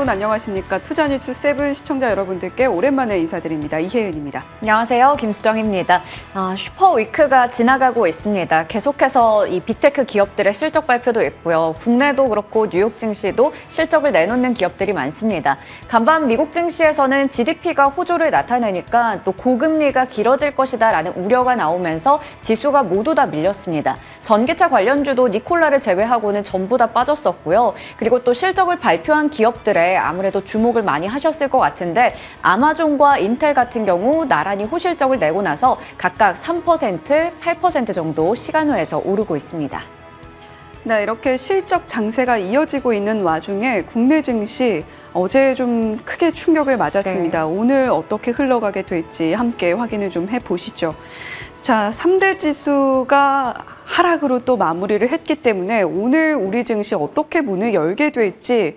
안녕하십니까. 투자뉴스 7 시청자 여러분들께 오랜만에 인사드립니다. 이혜은입니다. 안녕하세요. 김수정입니다. 슈퍼위크가 지나가고 있습니다. 계속해서 이 빅테크 기업들의 실적 발표도 있고요. 국내도 그렇고 뉴욕 증시도 실적을 내놓는 기업들이 많습니다. 간밤 미국 증시에서는 GDP가 호조를 나타내니까 또 고금리가 길어질 것이다라는 우려가 나오면서 지수가 모두 다 밀렸습니다. 전기차 관련주도 니콜라를 제외하고는 전부 다 빠졌었고요. 그리고 또 실적을 발표한 기업들에 아무래도 주목을 많이 하셨을 것 같은데 아마존과 인텔 같은 경우 나란히 호실적을 내고 나서 각각 3%, 8% 정도 시간외에서 오르고 있습니다. 네, 이렇게 실적 장세가 이어지고 있는 와중에 국내 증시 어제 좀 크게 충격을 맞았습니다. 네. 오늘 어떻게 흘러가게 될지 함께 확인을 좀 해보시죠. 자, 3대 지수가 하락으로 또 마무리를 했기 때문에 오늘 우리 증시 어떻게 문을 열게 될지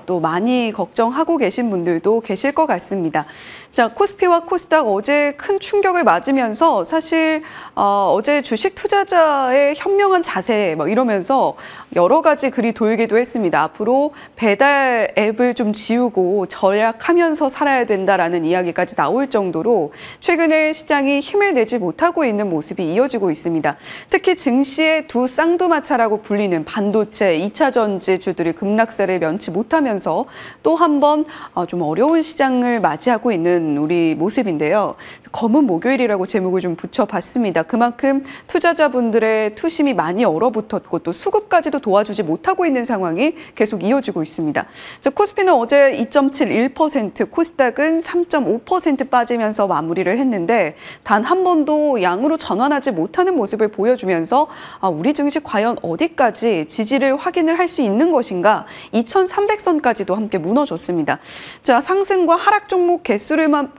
또 많이 걱정하고 계신 분들도 계실 것 같습니다. 자, 코스피와 코스닥 어제 큰 충격을 맞으면서 사실 어제 주식 투자자의 현명한 자세 이러면서 여러 가지 글이 돌기도 했습니다. 앞으로 배달 앱을 좀 지우고 절약하면서 살아야 된다라는 이야기까지 나올 정도로 최근에 시장이 힘을 내지 못하고 있는 모습이 이어지고 있습니다. 특히 증시의 두 쌍두마차라고 불리는 반도체, 2차 전지주들이 급락세를 면치 못하면서 또 한 번 좀 어려운 시장을 맞이하고 있는 우리 모습인데요. 검은 목요일이라고 제목을 좀 붙여봤습니다. 그만큼 투자자분들의 투심이 많이 얼어붙었고 또 수급까지도 도와주지 못하고 있는 상황이 계속 이어지고 있습니다. 자, 코스피는 어제 2.71%, 코스닥은 3.5% 빠지면서 마무리를 했는데 단 한 번도 양으로 전환하지 못하는 모습을 보여주면서 우리 증시 과연 어디까지 지지를 확인을 할 수 있는 것인가 2300선까지도 함께 무너졌습니다. 자, 상승과 하락 종목 개수만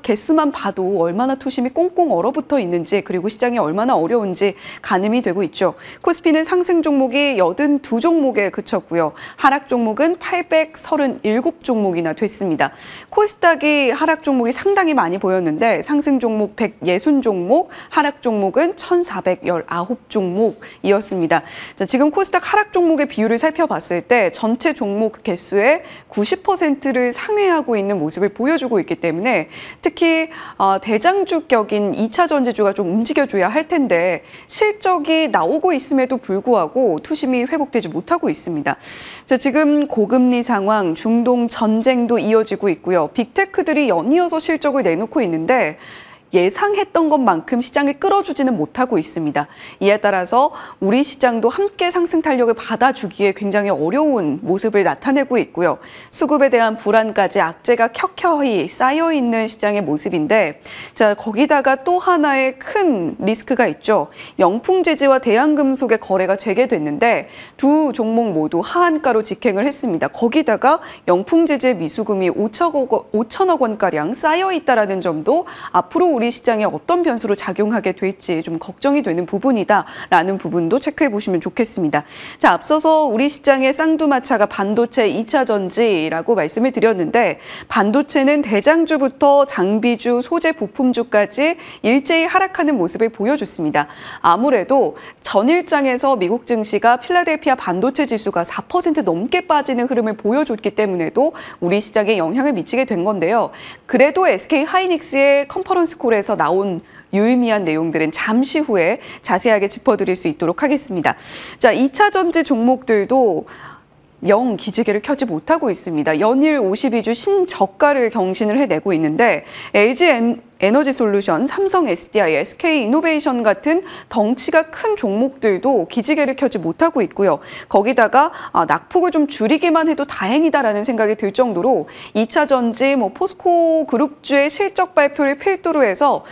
봐도 얼마나 투심이 꽁꽁 얼어붙어 있는지 그리고 시장이 얼마나 어려운지 가늠이 되고 있죠. 코스피는 상승 종목이 82종목에 그쳤고요. 하락 종목은 837종목이나 됐습니다. 코스닥이 하락 종목이 상당히 많이 보였는데 상승 종목 160종목, 하락 종목은 1419종목이었습니다. 자, 지금 코스닥 하락 종목의 비율을 살펴봤을 때 전체 종목 개수의 90%를 상회하고 있는 모습을 보여주고 있기 때문에 특히 대장주 격인 2차 전지주가 좀 움직여줘야 할 텐데 실적이 나오고 있음에도 불구하고 투심이 회복되지 못하고 있습니다. 자, 지금 고금리 상황, 중동 전쟁도 이어지고 있고요. 빅테크들이 연이어서 실적을 내놓고 있는데 예상했던 것만큼 시장을 끌어주지는 못하고 있습니다. 이에 따라서 우리 시장도 함께 상승 탄력을 받아주기에 굉장히 어려운 모습을 나타내고 있고요. 수급에 대한 불안까지 악재가 켜켜이 쌓여있는 시장의 모습인데 자, 거기다가 또 하나의 큰 리스크가 있죠. 영풍재지와 대한금속의 거래가 재개됐는데 두 종목 모두 하한가로 직행을 했습니다. 거기다가 영풍재지의 미수금이 5천억 원가량 쌓여있다는 점도 앞으로 우리 시장에 어떤 변수로 작용하게 될지 좀 걱정이 되는 부분이다라는 부분도 체크해 보시면 좋겠습니다. 자, 앞서서 우리 시장의 쌍두마차가 반도체 2차 전지라고 말씀을 드렸는데 반도체는 대장주부터 장비주, 소재 부품주까지 일제히 하락하는 모습을 보여줬습니다. 아무래도 전일장에서 미국 증시가 필라델피아 반도체 지수가 4% 넘게 빠지는 흐름을 보여줬기 때문에도 우리 시장에 영향을 미치게 된 건데요. 그래도 SK 하이닉스의 컨퍼런스 콜에서 나온 유의미한 내용들은 잠시 후에 자세하게 짚어드릴 수 있도록 하겠습니다. 자, 2차 전지 종목들도 영 기지개를 켜지 못하고 있습니다. 연일 52주 신저가를 경신을 해내고 있는데 LG 에너지 솔루션, 삼성 SDI, SK 이노베이션 같은 덩치가 큰 종목들도 기지개를 켜지 못하고 있고요. 거기다가 낙폭을 좀 줄이기만 해도 다행이다라는 생각이 들 정도로 2차 전지, 포스코 그룹주의 실적 발표를 필두로 해서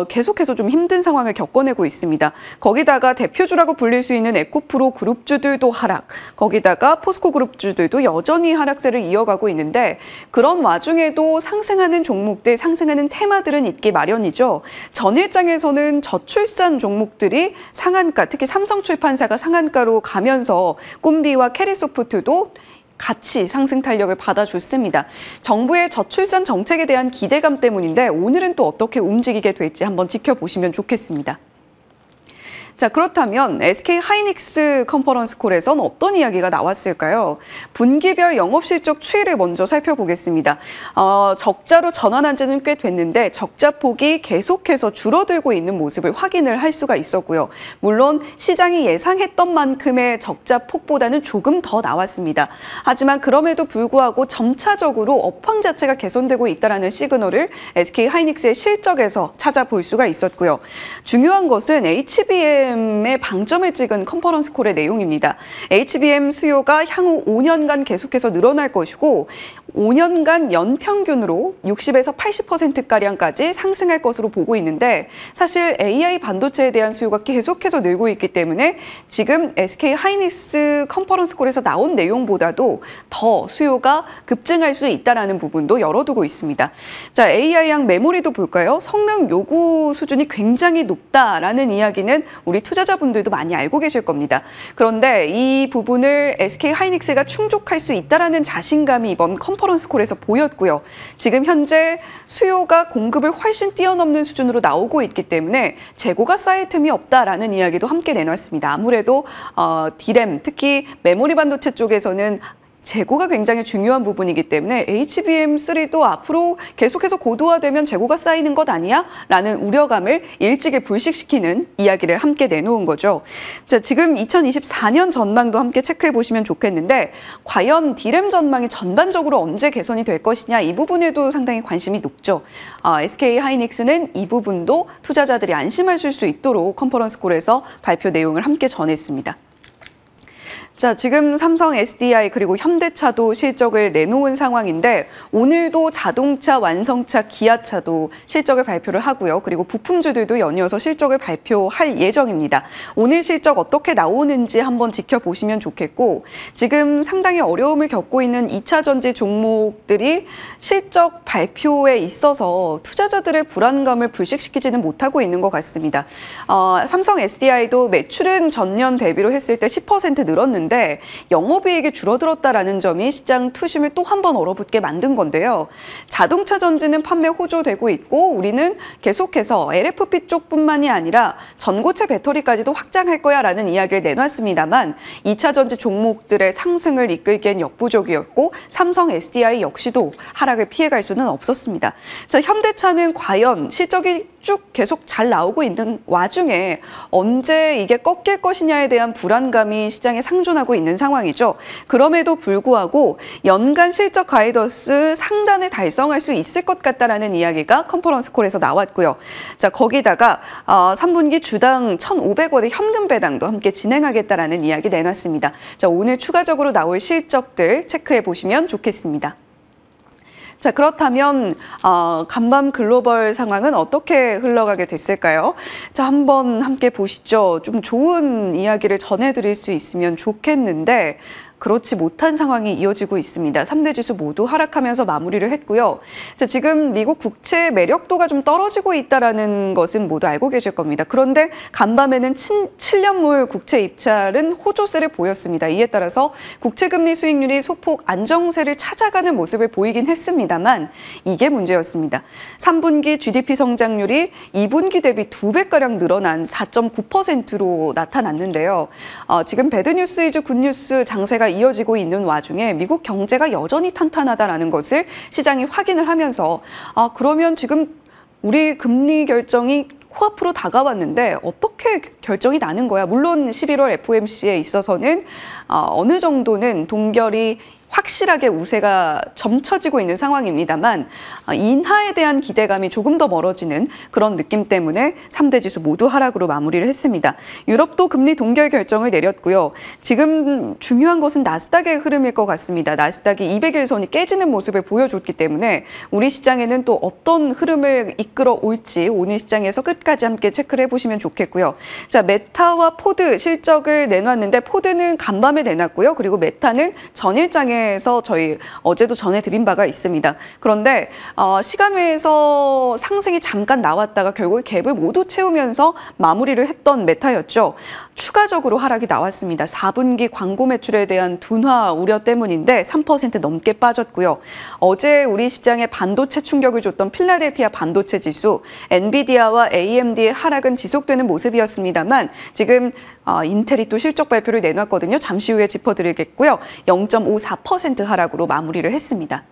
계속해서 좀 힘든 상황을 겪어내고 있습니다. 거기다가 대표주라고 불릴 수 있는 에코프로 그룹주들도 하락, 거기다가 포스코 그룹주들도 여전히 하락세를 이어가고 있는데 그런 와중에도 상승하는 종목들, 상승하는 테마들은 있기 마련이죠. 전일장에서는 저출산 종목들이 상한가, 특히 삼성출판사가 상한가로 가면서 꿈비와 캐리소프트도 같이 상승 탄력을 받아줬습니다. 정부의 저출산 정책에 대한 기대감 때문인데 오늘은 또 어떻게 움직이게 될지 한번 지켜보시면 좋겠습니다. 자, 그렇다면 SK 하이닉스 컨퍼런스 콜에선 어떤 이야기가 나왔을까요? 분기별 영업실적 추이를 먼저 살펴보겠습니다. 적자로 전환한 지는 꽤 됐는데 적자 폭이 계속해서 줄어들고 있는 모습을 확인을 할 수가 있었고요. 물론 시장이 예상했던 만큼의 적자 폭보다는 조금 더 나왔습니다. 하지만 그럼에도 불구하고 점차적으로 업황 자체가 개선되고 있다는 시그널을 SK 하이닉스의 실적에서 찾아볼 수가 있었고요. 중요한 것은 HBM의 방점을 찍은 컨퍼런스 콜의 내용입니다. HBM 수요가 향후 5년간 계속해서 늘어날 것이고 5년간 연평균으로 60에서 80%가량까지 상승할 것으로 보고 있는데 사실 AI 반도체에 대한 수요가 계속해서 늘고 있기 때문에 지금 SK 하이닉스 컨퍼런스 콜에서 나온 내용보다도 더 수요가 급증할 수 있다는 부분도 열어두고 있습니다. 자, AI양 메모리도 볼까요? 성능 요구 수준이 굉장히 높다라는 이야기는 우리 투자자분들도 많이 알고 계실 겁니다. 그런데 이 부분을 SK 하이닉스가 충족할 수 있다는 자신감이 이번 컨퍼런스 콜에서 보였고요. 지금 현재 수요가 공급을 훨씬 뛰어넘는 수준으로 나오고 있기 때문에 재고가 쌓일 틈이 없다라는 이야기도 함께 내놨습니다. 아무래도 D램, 특히 메모리 반도체 쪽에서는 재고가 굉장히 중요한 부분이기 때문에 HBM3도 앞으로 계속해서 고도화되면 재고가 쌓이는 것 아니야? 라는 우려감을 일찍이 불식시키는 이야기를 함께 내놓은 거죠. 자, 지금 2024년 전망도 함께 체크해 보시면 좋겠는데 과연 D램 전망이 전반적으로 언제 개선이 될 것이냐 이 부분에도 상당히 관심이 높죠. SK 하이닉스는 이 부분도 투자자들이 안심하실 수 있도록 컨퍼런스 콜에서 발표 내용을 함께 전했습니다. 자, 지금 삼성 SDI 그리고 현대차도 실적을 내놓은 상황인데 오늘도 자동차, 완성차, 기아차도 실적을 발표를 하고요. 그리고 부품주들도 연이어서 실적을 발표할 예정입니다. 오늘 실적 어떻게 나오는지 한번 지켜보시면 좋겠고 지금 상당히 어려움을 겪고 있는 2차 전지 종목들이 실적 발표에 있어서 투자자들의 불안감을 불식시키지는 못하고 있는 것 같습니다. 삼성 SDI도 매출은 전년 대비로 했을 때 10% 늘었는데 영업이익이 줄어들었다라는 점이 시장 투심을 또 한 번 얼어붙게 만든 건데요. 자동차 전지는 판매 호조되고 있고 우리는 계속해서 LFP 쪽뿐만이 아니라 전고체 배터리까지도 확장할 거야라는 이야기를 내놨습니다만 2차 전지 종목들의 상승을 이끌기엔 역부족이었고 삼성 SDI 역시도 하락을 피해갈 수는 없었습니다. 자, 현대차는 과연 실적이 쭉 계속 잘 나오고 있는 와중에 언제 이게 꺾일 것이냐에 대한 불안감이 시장에 상존하고 있는 상황이죠. 그럼에도 불구하고 연간 실적 가이던스 상단을 달성할 수 있을 것 같다라는 이야기가 컨퍼런스 콜에서 나왔고요. 자, 거기다가 3분기 주당 1,500원의 현금 배당도 함께 진행하겠다라는 이야기 내놨습니다. 자, 오늘 추가적으로 나올 실적들 체크해 보시면 좋겠습니다. 자, 그렇다면 간밤 글로벌 상황은 어떻게 흘러가게 됐을까요? 자, 한번 함께 보시죠. 좀 좋은 이야기를 전해드릴 수 있으면 좋겠는데 그렇지 못한 상황이 이어지고 있습니다. 3대 지수 모두 하락하면서 마무리를 했고요. 자, 지금 미국 국채 매력도가 좀 떨어지고 있다는 것은 모두 알고 계실 겁니다. 그런데 간밤에는 7년물 국채 입찰은 호조세를 보였습니다. 이에 따라서 국채금리 수익률이 소폭 안정세를 찾아가는 모습을 보이긴 했습니다만 이게 문제였습니다. 3분기 GDP 성장률이 2분기 대비 2배가량 늘어난 4.9%로 나타났는데요. 지금 배드뉴스 이즈 굿뉴스 장세가 이어지고 있는 와중에 미국 경제가 여전히 탄탄하다는 것을 시장이 확인을 하면서 그러면 지금 우리 금리 결정이 코앞으로 다가왔는데 어떻게 결정이 나는 거야? 물론 11월 FOMC에 있어서는 어느 정도는 동결이 확실하게 우세가 점쳐지고 있는 상황입니다만 인하에 대한 기대감이 조금 더 멀어지는 그런 느낌 때문에 3대 지수 모두 하락으로 마무리를 했습니다. 유럽도 금리 동결 결정을 내렸고요. 지금 중요한 것은 나스닥의 흐름일 것 같습니다. 나스닥이 200일선이 깨지는 모습을 보여줬기 때문에 우리 시장에는 또 어떤 흐름을 이끌어 올지 오늘 시장에서 끝까지 함께 체크를 해보시면 좋겠고요. 자, 메타와 포드 실적을 내놨는데 포드는 간밤에 내놨고요. 그리고 메타는 전일장에 에서 저희 어제도 전해드린 바가 있습니다. 그런데 시간외에서 상승이 잠깐 나왔다가 결국 갭을 모두 채우면서 마무리를 했던 메타였죠. 추가적으로 하락이 나왔습니다. 4분기 광고 매출에 대한 둔화 우려 때문인데 3% 넘게 빠졌고요. 어제 우리 시장에 반도체 충격을 줬던 필라델피아 반도체 지수, 엔비디아와 AMD의 하락은 지속되는 모습이었습니다만 지금 인텔이 또 실적 발표를 내놨거든요. 잠시 후에 짚어드리겠고요. 0.54% 하락으로 마무리를 했습니다.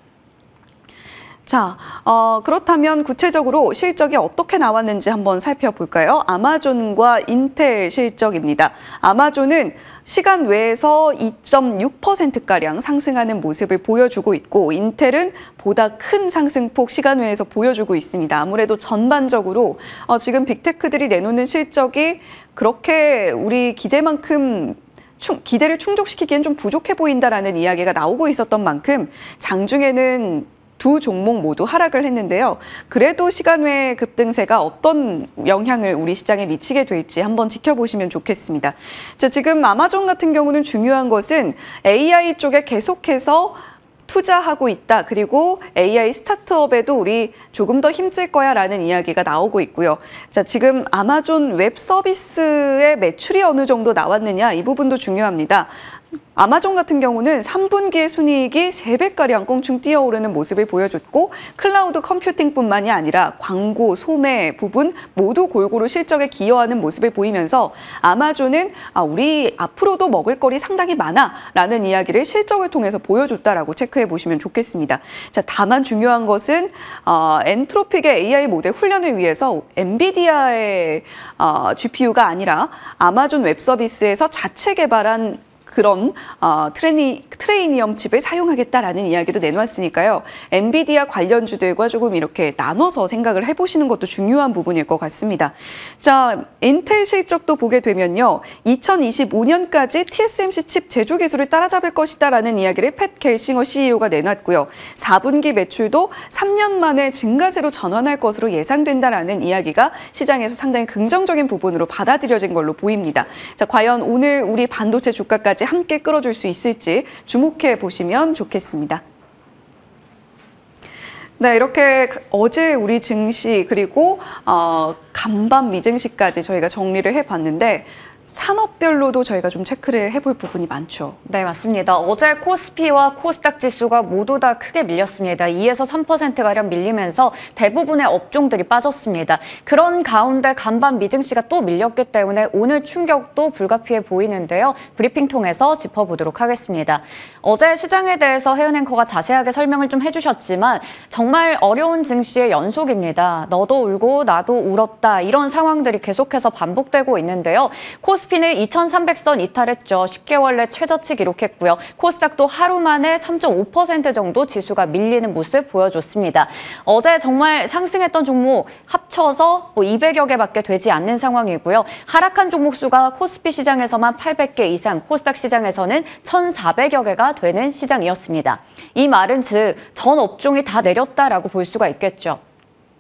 자, 그렇다면 구체적으로 실적이 어떻게 나왔는지 한번 살펴볼까요? 아마존과 인텔 실적입니다. 아마존은 시간 외에서 2.6%가량 상승하는 모습을 보여주고 있고 인텔은 보다 큰 상승폭 시간 외에서 보여주고 있습니다. 아무래도 전반적으로 지금 빅테크들이 내놓는 실적이 그렇게 우리 기대만큼 기대를 충족시키기엔 좀 부족해 보인다라는 이야기가 나오고 있었던 만큼 장중에는 두 종목 모두 하락을 했는데요. 그래도 시간 외 급등세가 어떤 영향을 우리 시장에 미치게 될지 한번 지켜보시면 좋겠습니다. 자, 지금 아마존 같은 경우는 중요한 것은 AI 쪽에 계속해서 투자하고 있다. 그리고 AI 스타트업에도 우리 조금 더 힘쓸 거야 라는 이야기가 나오고 있고요. 자, 지금 아마존 웹 서비스의 매출이 어느 정도 나왔느냐 이 부분도 중요합니다. 아마존 같은 경우는 3분기의 순이익이 3배가량 껑충 뛰어오르는 모습을 보여줬고 클라우드 컴퓨팅뿐만이 아니라 광고, 소매 부분 모두 골고루 실적에 기여하는 모습을 보이면서 아마존은 우리 앞으로도 먹을 거리 상당히 많아라는 이야기를 실적을 통해서 보여줬다라고 체크해 보시면 좋겠습니다. 자, 다만 중요한 것은 엔트로픽의 AI 모델 훈련을 위해서 엔비디아의 GPU가 아니라 아마존 웹 서비스에서 자체 개발한 그런 트레이니엄 칩을 사용하겠다라는 이야기도 내놨으니까요. 엔비디아 관련주들과 조금 이렇게 나눠서 생각을 해보시는 것도 중요한 부분일 것 같습니다. 자, 인텔 실적도 보게 되면요. 2025년까지 TSMC 칩 제조 기술을 따라잡을 것이다라는 이야기를 팻 겔싱어 CEO가 내놨고요. 4분기 매출도 3년 만에 증가세로 전환할 것으로 예상된다라는 이야기가 시장에서 상당히 긍정적인 부분으로 받아들여진 걸로 보입니다. 자, 과연 오늘 우리 반도체 주가까지 함께 끌어줄 수 있을지 주목해 보시면 좋겠습니다. 네, 이렇게 어제 우리 증시 그리고 간밤 미증시까지 저희가 정리를 해봤는데 산업별로도 저희가 좀 체크를 해볼 부분이 많죠. 네, 맞습니다. 어제 코스피와 코스닥 지수가 모두 다 크게 밀렸습니다. 2에서 3%가량 밀리면서 대부분의 업종들이 빠졌습니다. 그런 가운데 간밤 미증시가 또 밀렸기 때문에 오늘 충격도 불가피해 보이는데요. 브리핑 통해서 짚어보도록 하겠습니다. 어제 시장에 대해서 혜은 앵커가 자세하게 설명을 좀 해주셨지만 정말 어려운 증시의 연속입니다. 너도 울고 나도 울었다 이런 상황들이 계속해서 반복되고 있는데요. 코스피는 2300선 이탈했죠. 10개월 내 최저치 기록했고요. 코스닥도 하루 만에 3.5% 정도 지수가 밀리는 모습 보여줬습니다. 어제 정말 상승했던 종목 합쳐서 200여 개밖에 되지 않는 상황이고요. 하락한 종목 수가 코스피 시장에서만 800개 이상, 코스닥 시장에서는 1400여 개가 되는 시장이었습니다. 이 말은 즉 전 업종이 다 내렸다라고 볼 수가 있겠죠.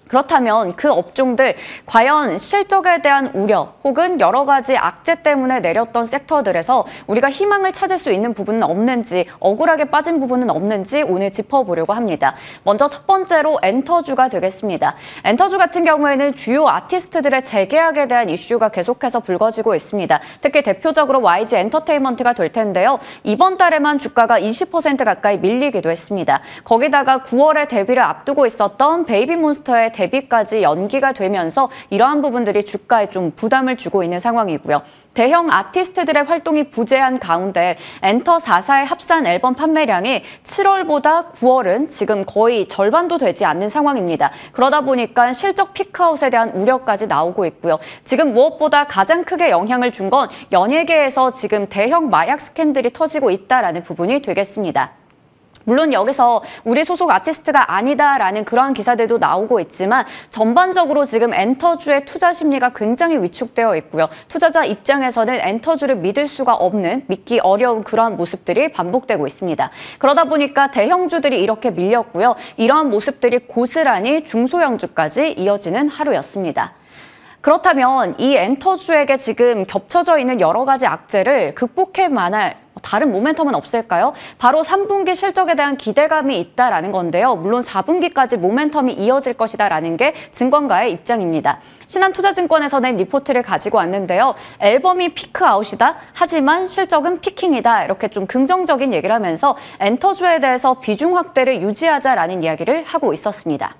그렇다면 그 업종들 과연 실적에 대한 우려 혹은 여러 가지 악재 때문에 내렸던 섹터들에서 우리가 희망을 찾을 수 있는 부분은 없는지 억울하게 빠진 부분은 없는지 오늘 짚어보려고 합니다. 먼저 첫 번째로 엔터주가 되겠습니다. 엔터주 같은 경우에는 주요 아티스트들의 재계약에 대한 이슈가 계속해서 불거지고 있습니다. 특히 대표적으로 YG 엔터테인먼트가 될 텐데요. 이번 달에만 주가가 20% 가까이 밀리기도 했습니다. 거기다가 9월에 데뷔를 앞두고 있었던 베이비몬스터의 대비까지 연기가 되면서 이러한 부분들이 주가에 좀 부담을 주고 있는 상황이고요. 대형 아티스트들의 활동이 부재한 가운데 엔터 4사의 합산 앨범 판매량이 7월보다 9월은 지금 거의 절반도 되지 않는 상황입니다. 그러다 보니까 실적 피크아웃에 대한 우려까지 나오고 있고요. 지금 무엇보다 가장 크게 영향을 준 건 연예계에서 지금 대형 마약 스캔들이 터지고 있다라는 부분이 되겠습니다. 물론 여기서 우리 소속 아티스트가 아니다라는 그러한 기사들도 나오고 있지만 전반적으로 지금 엔터주의 투자 심리가 굉장히 위축되어 있고요. 투자자 입장에서는 엔터주를 믿을 수가 없는, 믿기 어려운 그러한 모습들이 반복되고 있습니다. 그러다 보니까 대형주들이 이렇게 밀렸고요. 이러한 모습들이 고스란히 중소형주까지 이어지는 하루였습니다. 그렇다면 이 엔터주에게 지금 겹쳐져 있는 여러 가지 악재를 극복해 만할 다른 모멘텀은 없을까요? 바로 3분기 실적에 대한 기대감이 있다라는 건데요. 물론 4분기까지 모멘텀이 이어질 것이다라는 게 증권가의 입장입니다. 신한투자증권에서는 리포트를 가지고 왔는데요. 앨범이 피크아웃이다. 하지만 실적은 피킹이다. 이렇게 좀 긍정적인 얘기를 하면서 엔터주에 대해서 비중 확대를 유지하자라는 이야기를 하고 있었습니다.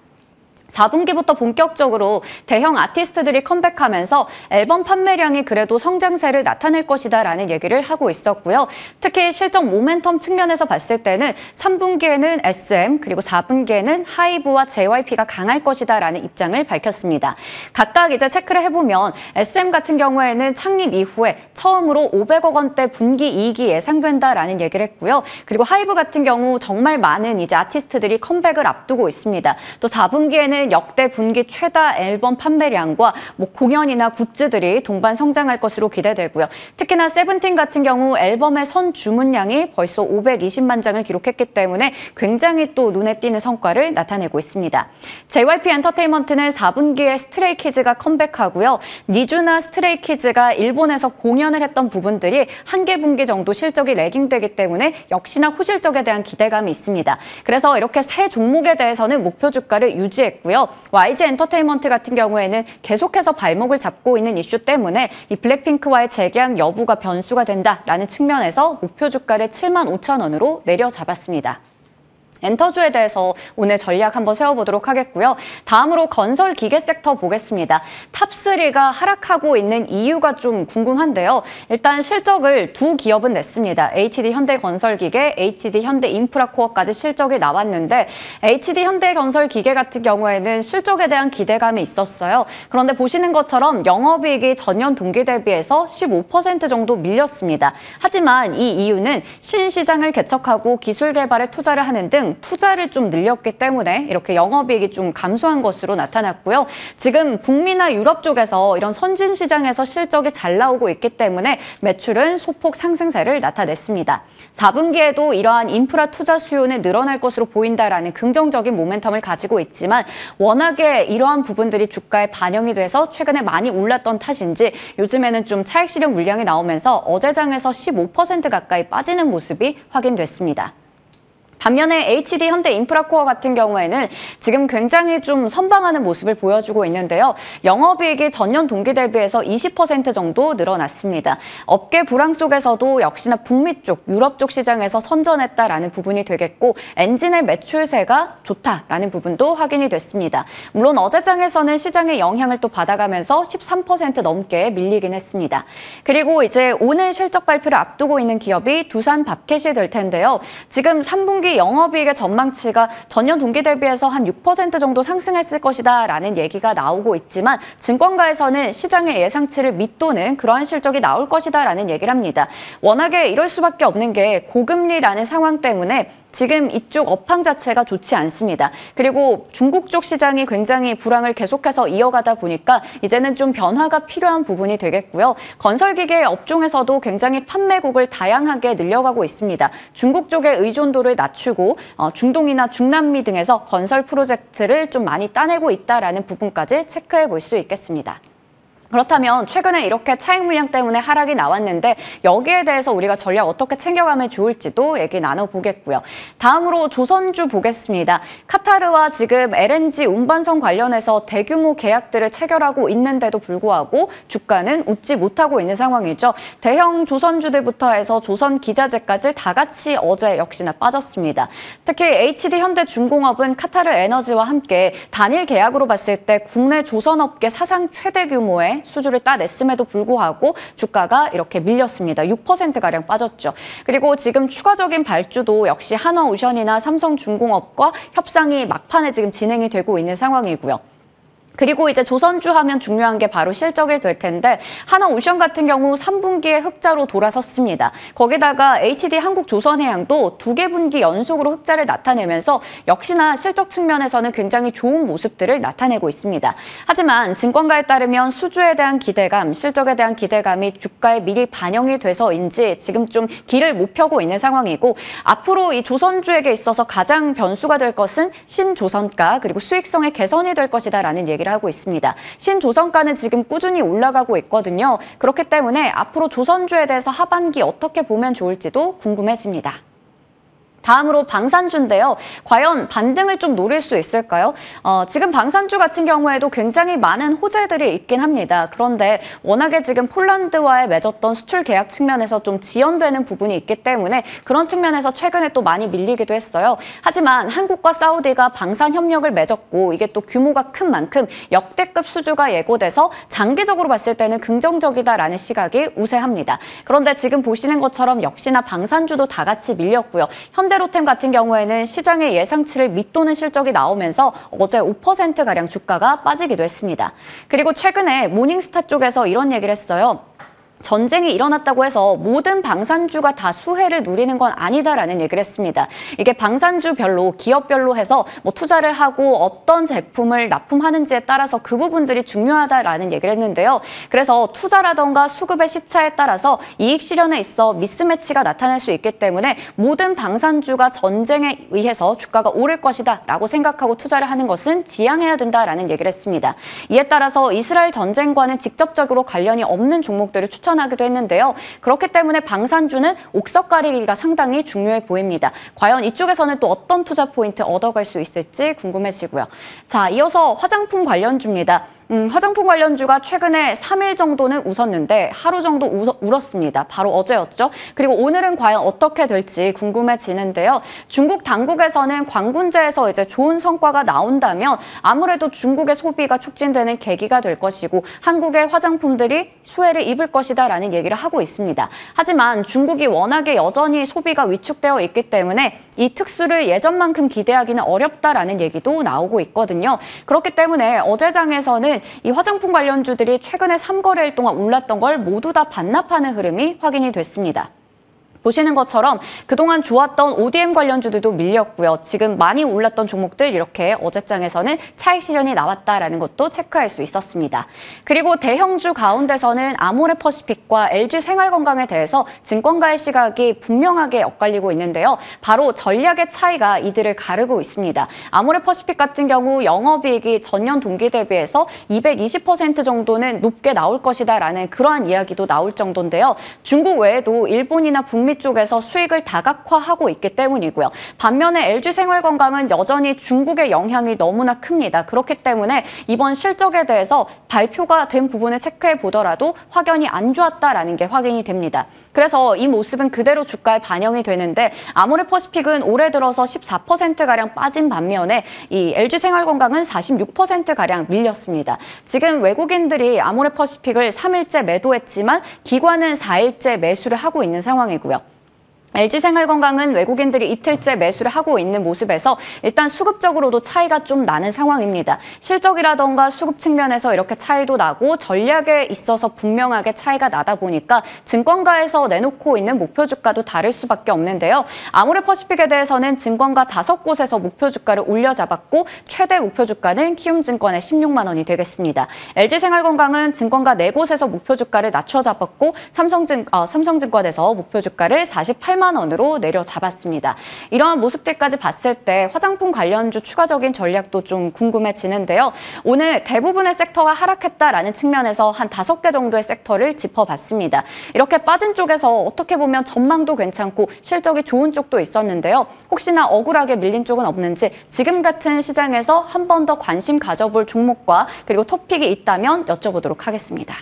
4분기부터 본격적으로 대형 아티스트들이 컴백하면서 앨범 판매량이 그래도 성장세를 나타낼 것이다라는 얘기를 하고 있었고요. 특히 실적 모멘텀 측면에서 봤을 때는 3분기에는 SM 그리고 4분기에는 하이브와 JYP가 강할 것이다라는 입장을 밝혔습니다. 각각 이제 체크를 해보면 SM 같은 경우에는 창립 이후에 처음으로 500억 원대 분기 이익이 예상된다라는 얘기를 했고요. 그리고 하이브 같은 경우 정말 많은 이제 아티스트들이 컴백을 앞두고 있습니다. 또 4분기에는 역대 분기 최다 앨범 판매량과 공연이나 굿즈들이 동반 성장할 것으로 기대되고요. 특히나 세븐틴 같은 경우 앨범의 선 주문량이 벌써 520만 장을 기록했기 때문에 굉장히 또 눈에 띄는 성과를 나타내고 있습니다. JYP 엔터테인먼트는 4분기에 스트레이키즈가 컴백하고요. 니주나 스트레이키즈가 일본에서 공연을 했던 부분들이 한 개 분기 정도 실적이 레깅되기 때문에 역시나 호실적에 대한 기대감이 있습니다. 그래서 이렇게 세 종목에 대해서는 목표 주가를 유지했고요. YG 엔터테인먼트 같은 경우에는 계속해서 발목을 잡고 있는 이슈 때문에 이 블랙핑크와의 재계약 여부가 변수가 된다라는 측면에서 목표 주가를 75,000원으로 내려잡았습니다. 엔터주에 대해서 오늘 전략 한번 세워보도록 하겠고요. 다음으로 건설 기계 섹터 보겠습니다. 탑3가 하락하고 있는 이유가 좀 궁금한데요. 일단 실적을 두 기업은 냈습니다. HD 현대건설기계, HD 현대인프라코어까지 실적이 나왔는데 HD 현대건설기계 같은 경우에는 실적에 대한 기대감이 있었어요. 그런데 보시는 것처럼 영업이익이 전년 동기 대비해서 15% 정도 밀렸습니다. 하지만 이 이유는 신시장을 개척하고 기술 개발에 투자를 하는 등 투자를 좀 늘렸기 때문에 이렇게 영업이익이 좀 감소한 것으로 나타났고요. 지금 북미나 유럽 쪽에서 이런 선진 시장에서 실적이 잘 나오고 있기 때문에 매출은 소폭 상승세를 나타냈습니다. 4분기에도 이러한 인프라 투자 수요는 늘어날 것으로 보인다라는 긍정적인 모멘텀을 가지고 있지만 워낙에 이러한 부분들이 주가에 반영이 돼서 최근에 많이 올랐던 탓인지 요즘에는 좀 차익 실현 물량이 나오면서 어제장에서 15% 가까이 빠지는 모습이 확인됐습니다. 반면에 HD 현대인프라코어 같은 경우에는 지금 굉장히 좀 선방하는 모습을 보여주고 있는데요. 영업이익이 전년 동기 대비해서 20% 정도 늘어났습니다. 업계 불황 속에서도 역시나 북미 쪽, 유럽 쪽 시장에서 선전했다라는 부분이 되겠고 엔진의 매출세가 좋다라는 부분도 확인이 됐습니다. 물론 어제장에서는 시장의 영향을 또 받아가면서 13% 넘게 밀리긴 했습니다. 그리고 이제 오늘 실적 발표를 앞두고 있는 기업이 두산 밥켓이 될 텐데요. 지금 3분기 영업이익의 전망치가 전년 동기 대비해서 한 6% 정도 상승했을 것이다 라는 얘기가 나오고 있지만 증권가에서는 시장의 예상치를 밑도는 그러한 실적이 나올 것이다 라는 얘기를 합니다. 워낙에 이럴 수밖에 없는 게 고금리라는 상황 때문에 지금 이쪽 업황 자체가 좋지 않습니다. 그리고 중국 쪽 시장이 굉장히 불황을 계속해서 이어가다 보니까 이제는 좀 변화가 필요한 부분이 되겠고요. 건설기계 업종에서도 굉장히 판매국을 다양하게 늘려가고 있습니다. 중국 쪽의 의존도를 낮추고 중동이나 중남미 등에서 건설 프로젝트를 좀 많이 따내고 있다라는 부분까지 체크해 볼 수 있겠습니다. 그렇다면 최근에 이렇게 차익 물량 때문에 하락이 나왔는데 여기에 대해서 우리가 전략 어떻게 챙겨가면 좋을지도 얘기 나눠보겠고요. 다음으로 조선주 보겠습니다. 카타르와 지금 LNG 운반선 관련해서 대규모 계약들을 체결하고 있는데도 불구하고 주가는 웃지 못하고 있는 상황이죠. 대형 조선주들부터 해서 조선기자재까지 다 같이 어제 역시나 빠졌습니다. 특히 HD현대중공업은 카타르 에너지와 함께 단일 계약으로 봤을 때 국내 조선업계 사상 최대 규모의 수주를 따냈음에도 불구하고 주가가 이렇게 밀렸습니다. 6%가량 빠졌죠. 그리고 지금 추가적인 발주도 역시 한화오션이나 삼성중공업과 협상이 막판에 지금 진행이 되고 있는 상황이고요. 그리고 이제 조선주 하면 중요한 게 바로 실적이 될 텐데 하나오션 같은 경우 3분기에 흑자로 돌아섰습니다. 거기다가 HD 한국조선해양도 2개 분기 연속으로 흑자를 나타내면서 역시나 실적 측면에서는 굉장히 좋은 모습들을 나타내고 있습니다. 하지만 증권가에 따르면 수주에 대한 기대감, 실적에 대한 기대감이 주가에 미리 반영이 돼서인지 지금 좀 길을 못 펴고 있는 상황이고 앞으로 이 조선주에게 있어서 가장 변수가 될 것은 신조선가 그리고 수익성의 개선이 될 것이다라는 얘기를 이야기를 하고 있습니다. 신조선가는 지금 꾸준히 올라가고 있거든요. 그렇기 때문에 앞으로 조선주에 대해서 하반기 어떻게 보면 좋을지도 궁금해집니다. 다음으로 방산주인데요. 과연 반등을 좀 노릴 수 있을까요? 지금 방산주 같은 경우에도 굉장히 많은 호재들이 있긴 합니다. 그런데 워낙에 지금 폴란드와의 맺었던 수출 계약 측면에서 좀 지연되는 부분이 있기 때문에 그런 측면에서 최근에 또 많이 밀리기도 했어요. 하지만 한국과 사우디가 방산 협력을 맺었고 이게 또 규모가 큰 만큼 역대급 수주가 예고돼서 장기적으로 봤을 때는 긍정적이다라는 시각이 우세합니다. 그런데 지금 보시는 것처럼 역시나 방산주도 다 같이 밀렸고요. 현대로템 같은 경우에는 시장의 예상치를 밑도는 실적이 나오면서 어제 5%가량 주가가 빠지기도 했습니다. 그리고 최근에 모닝스타 쪽에서 이런 얘기를 했어요. 전쟁이 일어났다고 해서 모든 방산주가 다 수혜를 누리는 건 아니다라는 얘기를 했습니다. 이게 방산주별로, 기업별로 해서 뭐 투자를 하고 어떤 제품을 납품하는지에 따라서 그 부분들이 중요하다라는 얘기를 했는데요. 그래서 투자라던가 수급의 시차에 따라서 이익 실현에 있어 미스매치가 나타날 수 있기 때문에 모든 방산주가 전쟁에 의해서 주가가 오를 것이다 라고 생각하고 투자를 하는 것은 지양해야 된다라는 얘기를 했습니다. 이에 따라서 이스라엘 전쟁과는 직접적으로 관련이 없는 종목들을 추천하기도 했는데요. 그렇기 때문에 방산주는 옥석 가리기가 상당히 중요해 보입니다. 과연 이쪽에서는 또 어떤 투자 포인트 얻어갈 수 있을지 궁금해지고요. 자, 이어서 화장품 관련주입니다. 화장품 관련주가 최근에 3일 정도는 웃었는데 하루 정도 울었습니다. 바로 어제였죠. 그리고 오늘은 과연 어떻게 될지 궁금해지는데요. 중국 당국에서는 광군제에서 이제 좋은 성과가 나온다면 아무래도 중국의 소비가 촉진되는 계기가 될 것이고 한국의 화장품들이 수혜를 입을 것이다라는 얘기를 하고 있습니다. 하지만 중국이 워낙에 여전히 소비가 위축되어 있기 때문에 이 특수를 예전만큼 기대하기는 어렵다라는 얘기도 나오고 있거든요. 그렇기 때문에 어제 장에서는 이 화장품 관련주들이 최근에 3거래일 동안 올랐던 걸 모두 다 반납하는 흐름이 확인이 됐습니다. 보시는 것처럼 그동안 좋았던 ODM 관련주들도 밀렸고요. 지금 많이 올랐던 종목들 이렇게 어제장에서는 차익 실현이 나왔다라는 것도 체크할 수 있었습니다. 그리고 대형주 가운데서는 아모레퍼시픽과 LG생활건강에 대해서 증권가의 시각이 분명하게 엇갈리고 있는데요. 바로 전략의 차이가 이들을 가르고 있습니다. 아모레퍼시픽 같은 경우 영업이익이 전년 동기 대비해서 220% 정도는 높게 나올 것이다라는 그러한 이야기도 나올 정도인데요. 중국 외에도 일본이나 북미 쪽에서 수익을 다각화하고 있기 때문이고요. 반면에 LG생활건강은 여전히 중국의 영향이 너무나 큽니다. 그렇기 때문에 이번 실적에 대해서 발표가 된 부분을 체크해 보더라도 확연히 안 좋았다라는 게 확인이 됩니다. 그래서 이 모습은 그대로 주가에 반영이 되는데 아모레퍼시픽은 올해 들어서 14%가량 빠진 반면에 이 LG생활건강은 46%가량 밀렸습니다. 지금 외국인들이 아모레퍼시픽을 3일째 매도했지만 기관은 4일째 매수를 하고 있는 상황이고요. LG생활건강은 외국인들이 이틀째 매수를 하고 있는 모습에서 일단 수급적으로도 차이가 좀 나는 상황입니다. 실적이라던가 수급 측면에서 이렇게 차이도 나고 전략에 있어서 분명하게 차이가 나다 보니까 증권가에서 내놓고 있는 목표 주가도 다를 수밖에 없는데요. 아모레퍼시픽에 대해서는 증권가 5곳에서 목표 주가를 올려잡았고 최대 목표 주가는 키움증권의 16만 원이 되겠습니다. LG생활건강은 증권가 4곳에서 목표 주가를 낮춰잡았고 삼성증권에서 목표 주가를 48만 원으로 내려잡았습니다. 이러한 모습들까지 봤을 때 화장품 관련주 추가적인 전략도 좀 궁금해지는데요. 오늘 대부분의 섹터가 하락했다라는 측면에서 한 5개 정도의 섹터를 짚어봤습니다. 이렇게 빠진 쪽에서 어떻게 보면 전망도 괜찮고 실적이 좋은 쪽도 있었는데요. 혹시나 억울하게 밀린 쪽은 없는지 지금 같은 시장에서 한 번 더 관심 가져볼 종목과 그리고 토픽이 있다면 여쭤보도록 하겠습니다.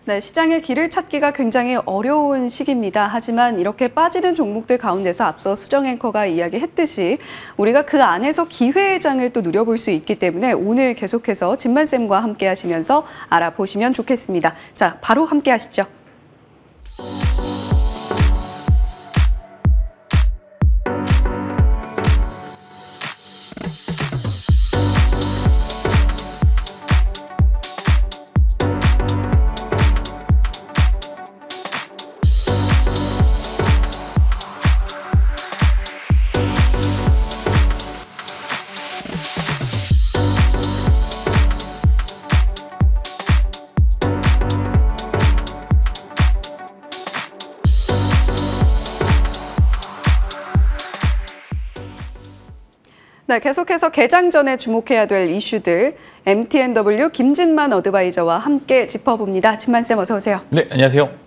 네, 시장의 길을 찾기가 굉장히 어려운 시기입니다. 하지만 이렇게 빠지는 종목들 가운데서 앞서 수정 앵커가 이야기했듯이 우리가 그 안에서 기회의 장을 또 누려볼 수 있기 때문에 오늘 계속해서 진만쌤과 함께 하시면서 알아보시면 좋겠습니다. 자, 바로 함께 하시죠. 네, 계속해서 개장 전에 주목해야 될 이슈들 MTNW 김진만 어드바이저와 함께 짚어봅니다. 진만쌤 어서 오세요. 네, 안녕하세요.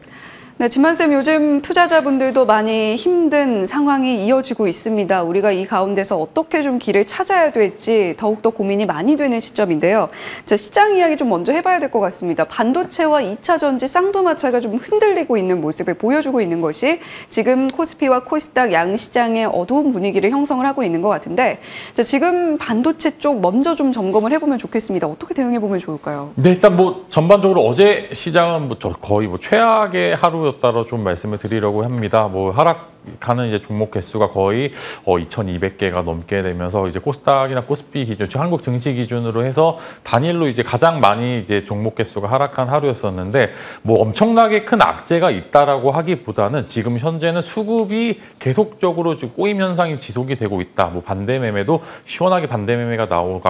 네, 진만쌤 요즘 투자자분들도 많이 힘든 상황이 이어지고 있습니다. 우리가 이 가운데서 어떻게 좀 길을 찾아야 될지 더욱더 고민이 많이 되는 시점인데요. 자, 시장 이야기 좀 먼저 해봐야 될 것 같습니다. 반도체와 2차 전지 쌍두마차가 좀 흔들리고 있는 모습을 보여주고 있는 것이 지금 코스피와 코스닥 양시장의 어두운 분위기를 형성을 하고 있는 것 같은데 자, 지금 반도체 쪽 먼저 좀 점검을 해보면 좋겠습니다. 어떻게 대응해보면 좋을까요? 네, 일단 뭐 전반적으로 어제 시장은 거의 최악의 하루 따로 좀 말씀을 드리려고 합니다. 뭐 하락하는 이제 종목 개수가 거의 2,200개가 넘게 되면서 이제 코스닥이나 코스피 기준, 즉 한국 증시 기준으로 해서 단일로 이제 가장 많이 이제 종목 개수가 하락한 하루였었는데 뭐 엄청나게 큰 악재가 있다라고 하기보다는 지금 현재는 수급이 계속적으로 지금 꼬임 현상이 지속이 되고 있다. 뭐 반대 매매도 시원하게 반대 매매가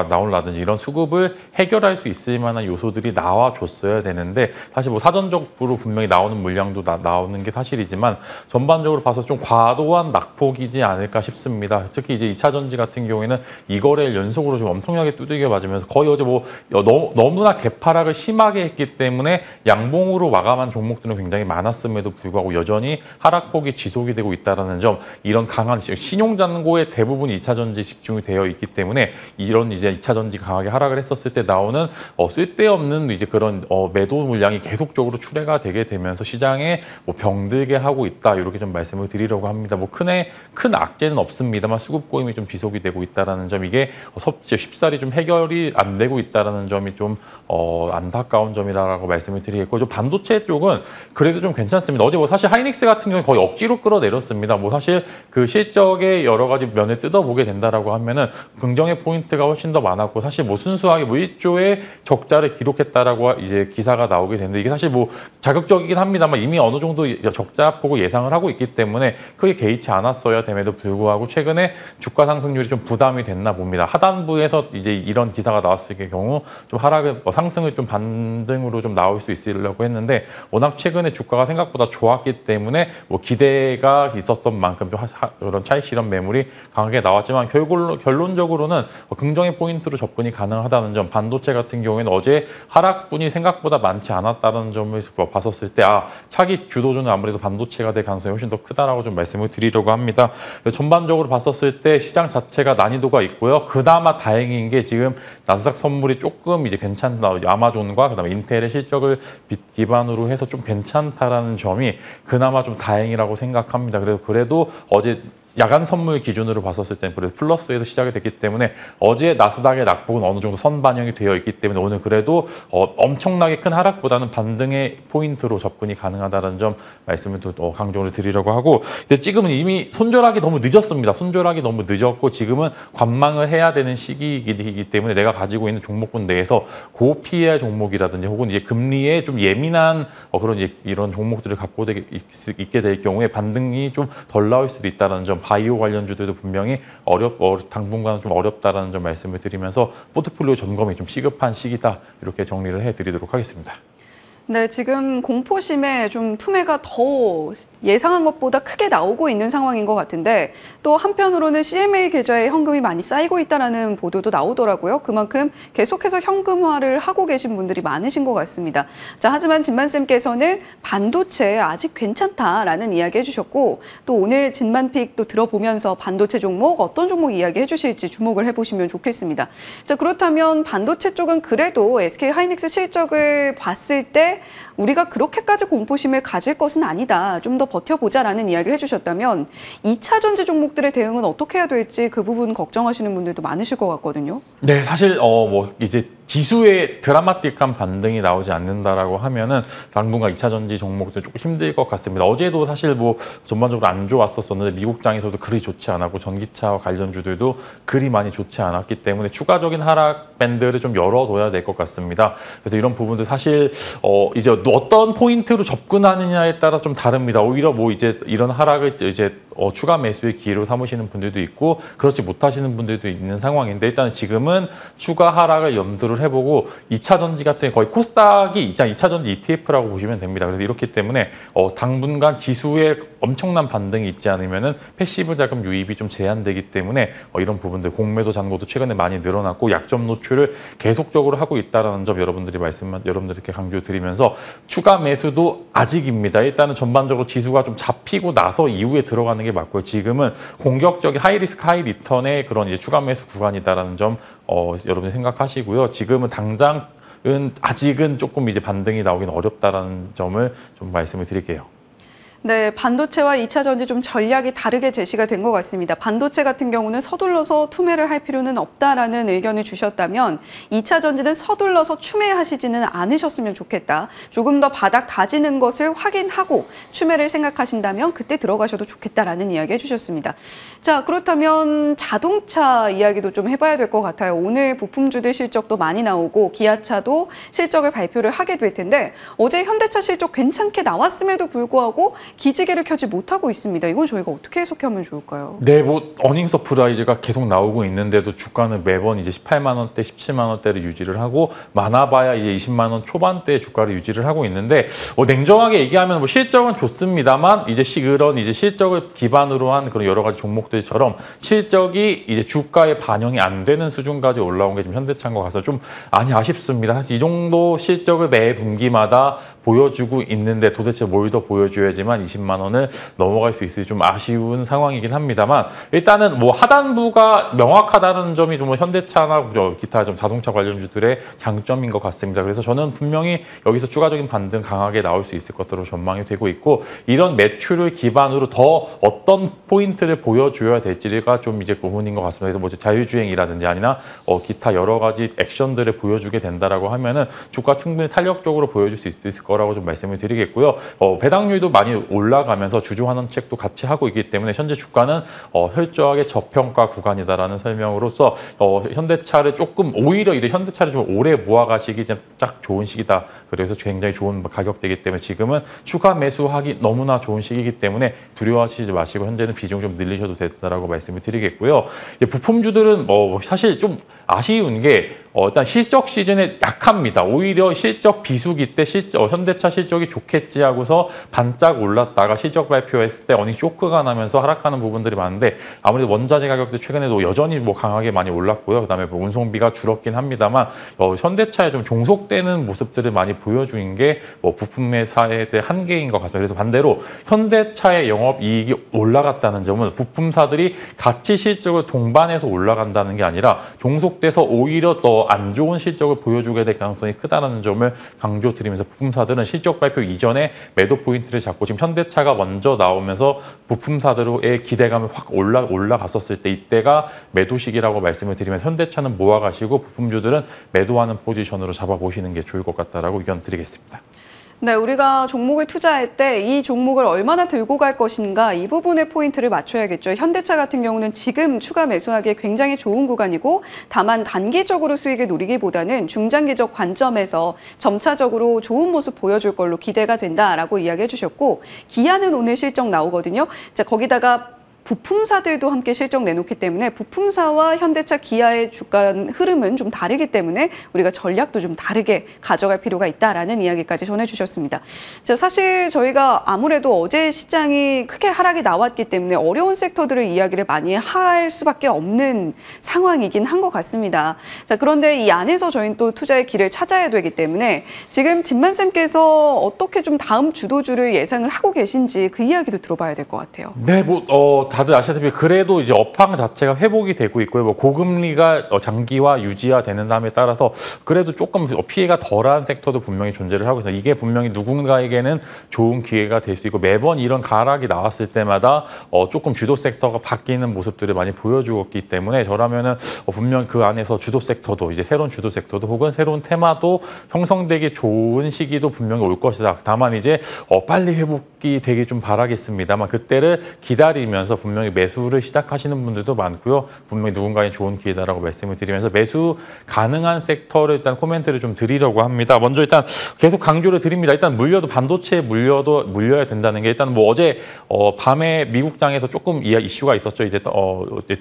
나올라든지 이런 수급을 해결할 수 있을 만한 요소들이 나와줬어야 되는데 사실 뭐 사전적으로 분명히 나오는 물량도 나오는 게 사실이지만 전반적으로 봐서 좀 과도한 낙폭이지 않을까 싶습니다. 특히 이제 2차 전지 같은 경우에는 이거래일 연속으로 좀 엄청나게 두들겨 맞으면서 거의 어제 뭐 너무나 개파락을 심하게 했기 때문에 양봉으로 마감한 종목들은 굉장히 많았음에도 불구하고 여전히 하락폭이 지속이 되고 있다는 점, 이런 강한 신용 잔고의 대부분이 2차 전지 집중이 되어 있기 때문에 이런 이제 2차 전지 강하게 하락을 했었을 때 나오는 쓸데없는 이제 그런 매도 물량이 계속적으로 출회가 되게 되면서 시장에 뭐 병들게 하고 있다, 이렇게 좀 말씀을 드리려고 합니다. 뭐 큰 악재는 없습니다만 수급 고임이 좀 지속이 되고 있다는 점, 이게 쉽사리 좀 해결이 안 되고 있다는 점이 좀 안타까운 점이다라고 말씀을 드리겠고, 좀 반도체 쪽은 그래도 좀 괜찮습니다. 어제 뭐 사실 하이닉스 같은 경우는 거의 억지로 끌어내렸습니다. 뭐 사실 그 실적의 여러 가지 면을 뜯어보게 된다라고 하면은 긍정의 포인트가 훨씬 더 많았고, 사실 뭐 순수하게 뭐 1조의 적자를 기록했다라고 이제 기사가 나오게 되는데, 이게 사실 뭐 자극적이긴 합니다만 이미 어느 정도 적자 폭을 예상을 하고 있기 때문에 크게 개의치 않았어야 됨에도 불구하고 최근에 주가 상승률이 좀 부담이 됐나 봅니다. 하단부에서 이제 이런 기사가 나왔을 경우 좀 하락을 상승을 좀 반등으로 좀 나올 수 있으려고 했는데, 워낙 최근에 주가가 생각보다 좋았기 때문에 뭐 기대가 있었던 만큼 좀 그런 차익 실현 매물이 강하게 나왔지만 결론적으로는 긍정의 포인트로 접근이 가능하다는 점, 반도체 같은 경우에는 어제 하락분이 생각보다 많지 않았다는 점을 봤었을 때 차기 주도주는 아무래도 반도체가 될 가능성이 훨씬 더 크다라고 좀 말씀을 드리려고 합니다. 전반적으로 봤었을 때 시장 자체가 난이도가 있고요. 그나마 다행인 게 지금 나스닥 선물이 조금 이제 괜찮다. 아마존과 그다음에 인텔의 실적을 기반으로 해서 좀 괜찮다라는 점이 그나마 좀 다행이라고 생각합니다. 그래도 어제 야간 선물 기준으로 봤었을 때는 그래도 플러스에서 시작이 됐기 때문에 어제 나스닥의 낙폭은 어느 정도 선반영이 되어 있기 때문에 오늘 그래도 엄청나게 큰 하락보다는 반등의 포인트로 접근이 가능하다는 점 말씀을 또 강조를 드리려고 하고, 근데 지금은 이미 손절하기 너무 늦었습니다. 손절하기 너무 늦었고 지금은 관망을 해야 되는 시기이기 때문에 내가 가지고 있는 종목군 내에서 고 PER 종목이라든지 혹은 이제 금리에 좀 예민한 그런 이런 종목들을 갖고 있게 될 경우에 반등이 좀 덜 나올 수도 있다는 점, 바이오 관련주들도 분명히 당분간은 좀 어렵다라는 점 말씀을 드리면서 포트폴리오 점검이 좀 시급한 시기다, 이렇게 정리를 해드리도록 하겠습니다. 네, 지금 공포심에 좀 투매가 더 예상한 것보다 크게 나오고 있는 상황인 것 같은데, 또 한편으로는 CMA 계좌에 현금이 많이 쌓이고 있다는 보도도 나오더라고요. 그만큼 계속해서 현금화를 하고 계신 분들이 많으신 것 같습니다. 자, 하지만 진만쌤께서는 반도체 아직 괜찮다라는 이야기 해주셨고, 또 오늘 진만픽 또 들어보면서 반도체 종목 어떤 종목 이야기 해주실지 주목을 해보시면 좋겠습니다. 자, 그렇다면 반도체 쪽은 그래도 SK 하이닉스 실적을 봤을 때 우리가 그렇게까지 공포심을 가질 것은 아니다, 좀 더 버텨보자라는 이야기를 해주셨다면 2차 전지 종목들의 대응은 어떻게 해야 될지 그 부분 걱정하시는 분들도 많으실 것 같거든요. 네, 사실 뭐 이제 지수에 드라마틱한 반등이 나오지 않는다라고 하면은 당분간 2차 전지 종목들 조금 힘들 것 같습니다. 어제도 사실 뭐 전반적으로 안 좋았었는데 미국장에서도 그리 좋지 않았고 전기차 관련주들도 그리 많이 좋지 않았기 때문에 추가적인 하락 밴드를 좀 열어둬야 될 것 같습니다. 그래서 이런 부분들 사실 이제 어떤 포인트로 접근하느냐에 따라 좀 다릅니다. 오히려 뭐 이제 이런 하락을 이제 추가 매수의 기회로 삼으시는 분들도 있고 그렇지 못하시는 분들도 있는 상황인데 일단 지금은 추가 하락을 염두를 해보고 2차 전지 같은 거의 코스닥이 2차 전지 ETF라고 보시면 됩니다. 그래서 이렇기 때문에 당분간 지수에 엄청난 반등이 있지 않으면은 패시브 자금 유입이 좀 제한되기 때문에 이런 부분들 공매도 잔고도 최근에 많이 늘어났고 약점 노출을 계속적으로 하고 있다는 점 여러분들께 강조드리면서 추가 매수도 아직입니다. 일단은 전반적으로 지수가 좀 잡히고 나서 이후에 들어가는 게 맞고요. 지금은 공격적인 하이 리스크 하이 리턴의 그런 이제 추가 매수 구간이다라는 점 여러분들 생각하시고요. 지금은 당장은 아직은 조금 이제 반등이 나오긴 어렵다라는 점을 좀 말씀을 드릴게요. 네, 반도체와 2차 전지 좀 전략이 다르게 제시가 된 것 같습니다. 반도체 같은 경우는 서둘러서 투매를 할 필요는 없다라는 의견을 주셨다면 2차 전지는 서둘러서 추매하시지는 않으셨으면 좋겠다. 조금 더 바닥 다지는 것을 확인하고 추매를 생각하신다면 그때 들어가셔도 좋겠다라는 이야기 해주셨습니다. 자, 그렇다면 자동차 이야기도 좀 해봐야 될 것 같아요. 오늘 부품주들 실적도 많이 나오고 기아차도 실적을 발표를 하게 될 텐데 어제 현대차 실적 괜찮게 나왔음에도 불구하고 기지개를 켜지 못하고 있습니다. 이건 저희가 어떻게 해석하면 좋을까요? 네, 어닝 서프라이즈가 계속 나오고 있는데도 주가는 매번 이제 18만 원대, 17만 원대를 유지를 하고 많아봐야 이제 20만 원 초반대의 주가를 유지를 하고 있는데 냉정하게 얘기하면 실적은 좋습니다만 그런 실적을 기반으로 한 그런 여러 가지 종목들처럼 실적이 이제 주가에 반영이 안 되는 수준까지 올라온 게 지금 현대차인 것 같아서 좀 많이 아쉽습니다. 사실 이 정도 실적을 매 분기마다 보여주고 있는데 도대체 뭘 더 보여줘야지만 20만 원을 넘어갈 수 있을지 좀 아쉬운 상황이긴 합니다만 일단은 하단부가 명확하다는 점이 좀 현대차나 기타 좀 자동차 관련주들의 장점인 것 같습니다. 그래서 저는 분명히 여기서 추가적인 반등 강하게 나올 수 있을 것으로 전망이 되고 있고 이런 매출을 기반으로 더 어떤 포인트를 보여줘야 될지가 좀 이제 고민인 것 같습니다. 그래서 자율주행이라든지 아니나 기타 여러 가지 액션들을 보여주게 된다라고 하면은 주가 충분히 탄력적으로 보여줄 수 있을 거라고 좀 말씀을 드리겠고요. 배당률도 많이 올라가면서 주주환원책도 같이 하고 있기 때문에 현재 주가는 철저하게 저평가 구간이다라는 설명으로서 현대차를 오히려 현대차를 좀 오래 모아가시기 딱 좋은 시기다. 그래서 굉장히 좋은 가격대이기 때문에 지금은 추가 매수하기 너무나 좋은 시기이기 때문에 두려워하시지 마시고 현재는 비중 좀 늘리셔도 된다라고 말씀을 드리겠고요. 부품주들은 사실 좀 아쉬운 게 일단 실적 시즌에 약합니다. 오히려 실적 비수기 때 현대차 실적이 좋겠지 하고서 반짝 올랐다가 실적 발표했을 때 어닝 쇼크가 나면서 하락하는 부분들이 많은데 아무래도 원자재 가격도 최근에도 여전히 강하게 많이 올랐고요. 그다음에 운송비가 줄었긴 합니다만 현대차에 좀 종속되는 모습들을 많이 보여주는 게 부품 회사에 대한 한계인 것 같아요. 그래서 반대로 현대차의 영업이익이 올라갔다는 점은 부품사들이 같이 실적을 동반해서 올라간다는 게 아니라 종속돼서 오히려 더 안 좋은 실적을 보여주게 될 가능성이 크다는 점을 강조드리면서 부품사들은 실적 발표 이전에 매도 포인트를 잡고 지금 현대차가 먼저 나오면서 부품사들의 기대감이 확 올라갔었을 때 이때가 매도 시기라고 말씀을 드리면서 현대차는 모아가시고 부품주들은 매도하는 포지션으로 잡아보시는 게 좋을 것 같다라고 의견 드리겠습니다. 네, 우리가 종목을 투자할 때 이 종목을 얼마나 들고 갈 것인가 이 부분에 포인트를 맞춰야겠죠. 현대차 같은 경우는 지금 추가 매수하기에 굉장히 좋은 구간이고 다만 단기적으로 수익을 노리기보다는 중장기적 관점에서 점차적으로 좋은 모습 보여줄 걸로 기대가 된다라고 이야기해 주셨고 기아는 오늘 실적 나오거든요. 자, 거기다가 부품사들도 함께 실적 내놓기 때문에 부품사와 현대차, 기아의 주가 흐름은 좀 다르기 때문에 우리가 전략도 좀 다르게 가져갈 필요가 있다라는 이야기까지 전해주셨습니다. 자, 사실 저희가 아무래도 어제 시장이 크게 하락이 나왔기 때문에 어려운 섹터들을 이야기를 많이 할 수밖에 없는 상황이긴 한 것 같습니다. 자, 그런데 이 안에서 저희는 또 투자의 길을 찾아야 되기 때문에 지금 진만쌤께서 어떻게 좀 다음 주도주를 예상을 하고 계신지 그 이야기도 들어봐야 될 것 같아요. 네, 다들 아시다시피 그래도 이제 업황 자체가 회복이 되고 있고요. 고금리가 장기화 유지화되는 다음에 따라서 그래도 조금 피해가 덜한 섹터도 분명히 존재를 하고 있어요. 이게 분명히 누군가에게는 좋은 기회가 될 수 있고 매번 이런 가락이 나왔을 때마다 조금 주도 섹터가 바뀌는 모습들을 많이 보여주었기 때문에 저라면은 분명 그 안에서 주도 섹터도 이제 새로운 주도 섹터도 혹은 새로운 테마도 형성되기 좋은 시기도 분명히 올 것이다. 다만 이제 빨리 회복이 되기 좀 바라겠습니다만 그때를 기다리면서 분명히 매수를 시작하시는 분들도 많고요. 분명히 누군가의 좋은 기회다라고 말씀을 드리면서 매수 가능한 섹터를 일단 코멘트를 좀 드리려고 합니다. 먼저 일단 계속 강조를 드립니다. 일단 물려도 반도체에 물려야 된다는 게 일단 뭐 어제 밤에 미국장에서 조금 이슈가 있었죠. 이제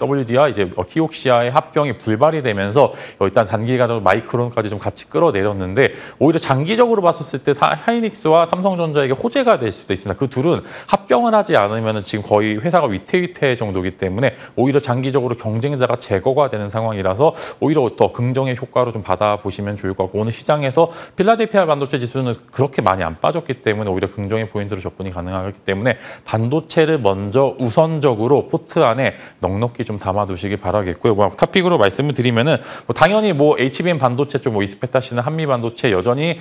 WD와 이제 키옥시아의 합병이 불발이 되면서 일단 단기간으로 마이크론까지 좀 같이 끌어내렸는데 오히려 장기적으로 봤었을 때 하이닉스와 삼성전자에게 호재가 될 수도 있습니다. 그 둘은 합병을 하지 않으면 지금 거의 회사가 위태위태 정도이기 때문에 오히려 장기적으로 경쟁자가 제거가 되는 상황이라서 오히려 더 긍정의 효과로 좀 받아보시면 좋을 것 같고 오늘 시장에서 필라델피아 반도체 지수는 그렇게 많이 안 빠졌기 때문에 오히려 긍정의 포인트로 접근이 가능하기 때문에 반도체를 먼저 우선적으로 포트 안에 넉넉히 좀 담아두시기 바라겠고요. 뭐 탑픽으로 말씀을 드리면은 뭐 당연히 뭐 HBM 반도체 쪽 뭐 이스페타시나 한미 반도체 여전히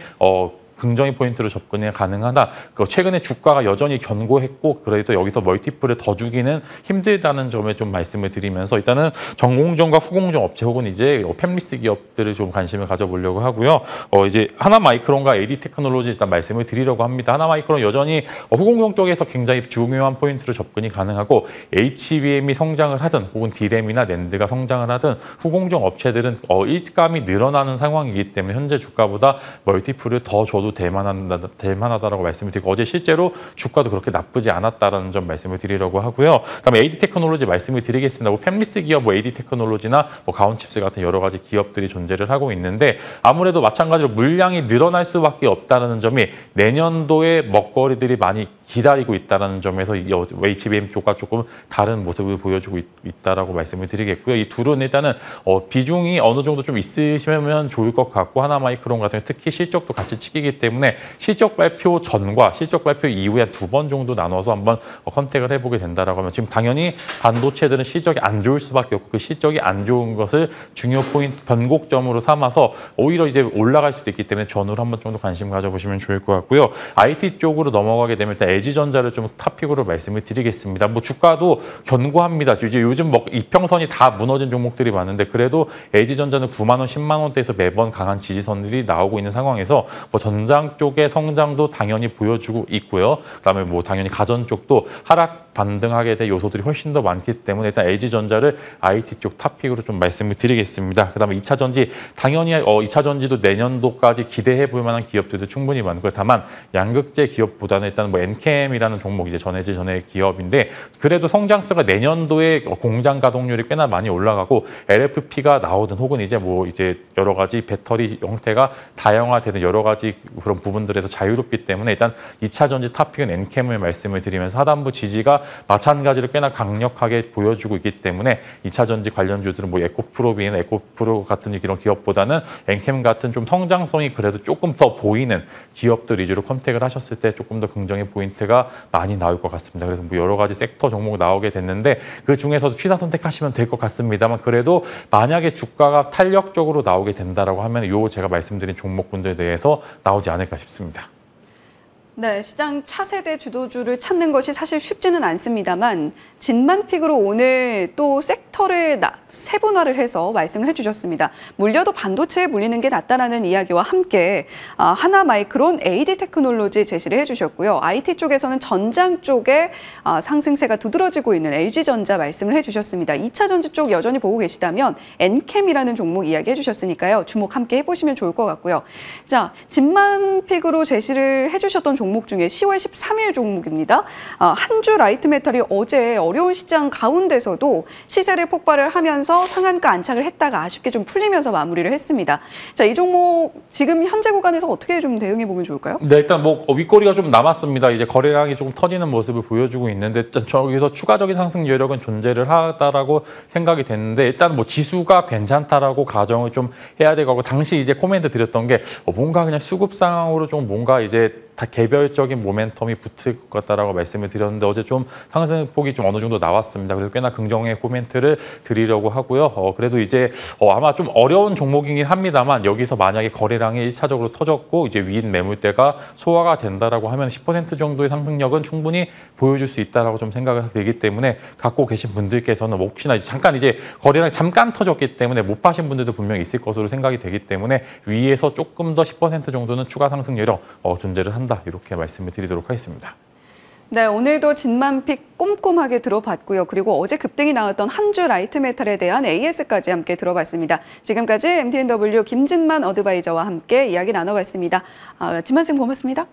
긍정의 포인트로 접근이 가능하다. 최근에 주가가 여전히 견고했고 그래서 여기서 멀티플을 더 주기는 힘들다는 점에 좀 말씀을 드리면서 일단은 전공정과 후공정 업체 혹은 이제 팹리스 기업들을 좀 관심을 가져보려고 하고요. 이제 하나마이크론과 AD 테크놀로지 일단 말씀을 드리려고 합니다. 하나마이크론 여전히 후공정 쪽에서 굉장히 중요한 포인트로 접근이 가능하고 HBM이 성장을 하든 혹은 D램이나 낸드가 성장을 하든 후공정 업체들은 일감이 늘어나는 상황이기 때문에 현재 주가보다 멀티플을 더 줘도 될 만하다라고 말씀을 드리고 어제 실제로 주가도 그렇게 나쁘지 않았다라는 점 말씀을 드리려고 하고요. 그다음에 AD 테크놀로지 말씀을 드리겠습니다. 뭐 팹리스 기업, 뭐 AD 테크놀로지나 뭐 가온칩스 같은 여러 가지 기업들이 존재를 하고 있는데 아무래도 마찬가지로 물량이 늘어날 수밖에 없다는 점이 내년도에 먹거리들이 많이 기다리고 있다는 점에서 HBM 쪽과 조금 다른 모습을 보여주고 있다라고 말씀을 드리겠고요. 이 둘은 일단은 비중이 어느 정도 좀 있으시면 좋을 것 같고 하나마이크론 같은 경우 특히 실적도 같이 치기기 때문에 실적 발표 전과 실적 발표 이후에 한 2번 정도 나눠서 한번 컨택을 해보게 된다라고 하면 지금 당연히 반도체들은 실적이 안 좋을 수밖에 없고 그 실적이 안 좋은 것을 중요 포인트 변곡점으로 삼아서 오히려 이제 올라갈 수도 있기 때문에 전후로 한번 정도 관심 가져보시면 좋을 것 같고요. IT 쪽으로 넘어가게 되면 일단 LG전자를 좀 탑픽으로 말씀을 드리겠습니다. 뭐 주가도 견고합니다. 이제 요즘 뭐 이평선이 다 무너진 종목들이 많은데 그래도 LG전자는 9만 원, 10만 원대에서 매번 강한 지지선들이 나오고 있는 상황에서 뭐 전장 쪽의 성장도 당연히 보여주고 있고요. 그다음에 뭐 당연히 가전 쪽도 하락 반등하게 될 요소들이 훨씬 더 많기 때문에 일단 LG전자를 IT 쪽 탑픽으로 좀 말씀을 드리겠습니다. 그다음에 2차 전지 당연히 2차 전지도 내년도까지 기대해 볼 만한 기업들도 충분히 많고요. 다만 양극재 기업보다는 일단 뭐 엔캠이라는 종목 이제 전해질 전의 기업인데 그래도 성장세가 내년도에 공장 가동률이 꽤나 많이 올라가고 LFP가 나오든 혹은 이제 뭐 이제 여러 가지 배터리 형태가 다양화되는 여러 가지 그런 부분들에서 자유롭기 때문에 일단 2차 전지 탑픽은 엔캠을 말씀을 드리면서 하단부 지지가 마찬가지로 꽤나 강력하게 보여주고 있기 때문에 2차 전지 관련주들은 뭐 에코프로비나 에코프로 같은 이런 기업보다는 엔캠 같은 좀 성장성이 그래도 조금 더 보이는 기업들 위주로 컨택을 하셨을 때 조금 더 긍정의 포인트가 많이 나올 것 같습니다. 그래서 뭐 여러 가지 섹터 종목 나오게 됐는데 그 중에서도 취사 선택하시면 될 것 같습니다만 그래도 만약에 주가가 탄력적으로 나오게 된다라고 하면 요 제가 말씀드린 종목군들에 대해서 나오지 않을까 싶습니다. 네, 시장 차세대 주도주를 찾는 것이 사실 쉽지는 않습니다만 진만픽으로 오늘 또 섹터를 세분화를 해서 말씀을 해주셨습니다. 물려도 반도체에 물리는 게 낫다라는 이야기와 함께 하나마이크론, AD 테크놀로지 제시를 해주셨고요. IT 쪽에서는 전장 쪽에 상승세가 두드러지고 있는 LG전자 말씀을 해주셨습니다. 2차 전지 쪽 여전히 보고 계시다면 엔캠이라는 종목 이야기 해주셨으니까요. 주목 함께 해보시면 좋을 것 같고요. 자, 진만픽으로 제시를 해주셨던 종목 중에 10월 13일 종목입니다. 한 주 라이트 메탈이 어제 어려운 시장 가운데서도 시세를 폭발을 하면서 상한가 안착을 했다가 아쉽게 좀 풀리면서 마무리를 했습니다. 자, 이 종목 지금 현재 구간에서 어떻게 좀 대응해 보면 좋을까요? 네, 일단 뭐 윗꼬리가 좀 남았습니다. 이제 거래량이 조금 터지는 모습을 보여주고 있는데 저기서 추가적인 상승 여력은 존재를 하다라고 생각이 됐는데 일단 뭐 지수가 괜찮다라고 가정을 좀 해야 되고 당시 이제 코멘트 드렸던 게 뭔가 그냥 수급 상황으로 좀 뭔가 이제 다 개별적인 모멘텀이 붙을 것 같다라고 말씀을 드렸는데 어제 좀 상승폭이 좀 어느 정도 나왔습니다. 그래서 꽤나 긍정의 코멘트를 드리려고 하고요. 그래도 이제 아마 좀 어려운 종목이긴 합니다만 여기서 만약에 거래량이 1차적으로 터졌고 이제 위인 매물대가 소화가 된다라고 하면 10% 정도의 상승력은 충분히 보여줄 수 있다라고 좀 생각이 되기 때문에 갖고 계신 분들께서는 혹시나 잠깐 이제 거래량이 잠깐 터졌기 때문에 못 파신 분들도 분명히 있을 것으로 생각이 되기 때문에 위에서 조금 더 10% 정도는 추가 상승 여력 존재를 한다. 이렇게 말씀을 드리도록 하겠습니다. 네, 오늘도 진만픽 꼼꼼하게 들어봤고요. 그리고 어제 급등이 나왔던 한 주 라이트 메탈에 대한 AS까지 함께 들어봤습니다. 지금까지 MTNW 김진만 어드바이저와 함께 이야기 나눠봤습니다. 진만 쌤 고맙습니다.